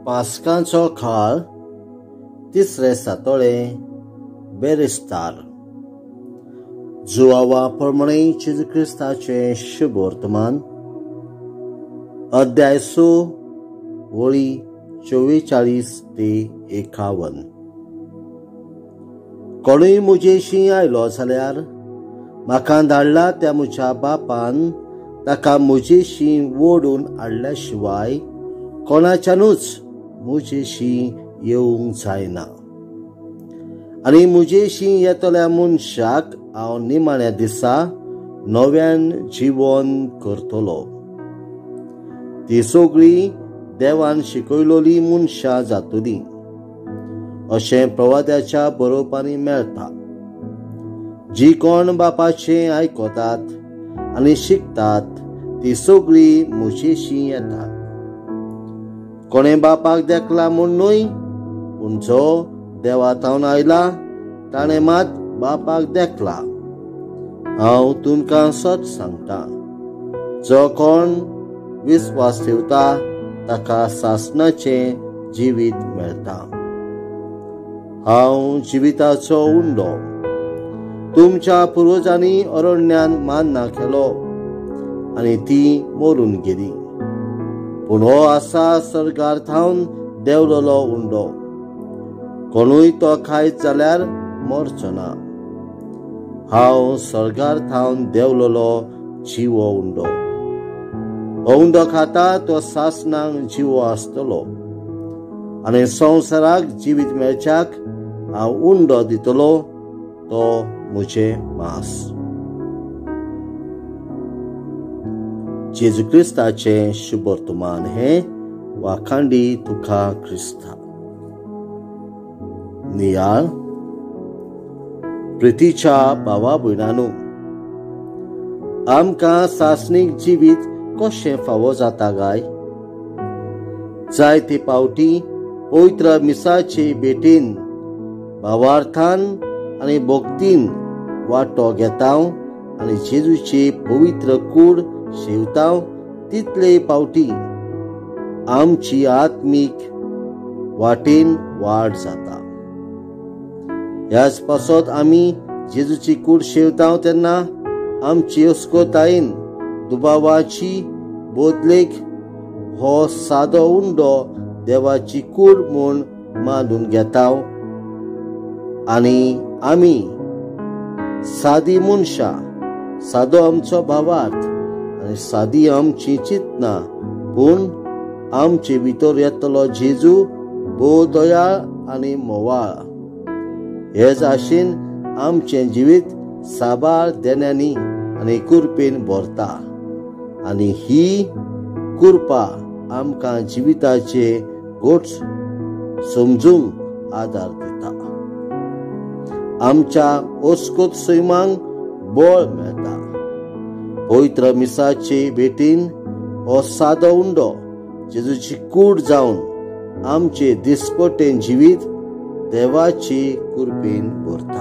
पास्कांचो काळ, तिसरे सातोळे, बेरेस्तार. जुवावा प्रमाणे जेजू क्रिस्ताचे शुभ वर्तमान. अध्याय 6 वळी 44 ते 51. कोणूय मुजेशी आयलो जाल्यार म्हाका धाडला त्या म्हज्या बापान ताका मुजेशी ओडून हाडल्या शिवाय कोणाच्यानूच मुजेशी येवंक जायना. आनी मुजेशी येतल्या मनशाक हांव निमाण्या दिसा नव्यान जीवन करतलो. ती सगळी देवान शिकयलोली मनशां जातली अशें प्रवाद्याच्या बरोवपांनी मेळटा. जी कोण बापाचें आयकतात आनी शिकतात ती सगळी मुजेशी येतात. कोणें बापाक देखला म्हणूय, पूण जो देवातावन आयला ताणें मात बापाक देखला. हांव तुमकां सच सांगता, जो कोण विस्वास ठेवता ताका सासणाचें जिवीत मेळटा. हांव जिविताचो उंडो. तुमच्या पुर्वजांनी अरण्यान मान्ना केलो आनी ती मरून गेली, पूण हो आसा सर्गार थावन देंवलोलो उंडो. कोणूय तो खायत जाल्यार मरचो ना. हांव सर्गार थावन देंवलोलो जिवो उंडो. हो उंडो खाता तो सासणाक जिवो आसतलो, आनी संवसाराक जिवीत मेळच्याक हांव उंडो दितलो तो म्हजें मांस. जेजू क्रिस्ताचें शुभ वर्तमान हे वाखांडी तुका क्रिस्ता. नियाळ. प्रितीच्या भावा भयणांनो, आमकां सासणीक जिवीत कशें फावो जाता गाय? जायते पावटी पवित्र मिसाचे भेटेन भावार्थान आनी भक्तीन वांटो घेतांव आनी जेजूची पवित्र कूड शेवतांव. तितले पावटी आमची आत्मीक वाटेन वाड जाता. ह्याच पासत आमी जेजूची कूड शेवतांव तेन्ना आमची अस्कोतायेन दुबावाची बोदलेक हो सादो उंडो देवाची कूड म्हूण मानून घेतांव. आनी आमी सादी मनशां, सादो आमचो भावार्थ आनी सादी आमची चिंतना, पूण आमचे भितर येतलो जेजू भोव दयाळ आनी मोवाळ. हेच आशेन आमचें जिवीत साबार देण्यांनी आनी कुरपेन भरता, आनी ही कुरपा आमकां जिविताचे गोठ समजूंक आदार दिता. आमच्या ओस्कोत सैमांक बळ मेळटा. पवित्र मिसाचे भेटेन हो सादो उंडो जेजूची कूड जावन आमचे दिसपटेन जिवीत देवाचे कुरपेन भरता.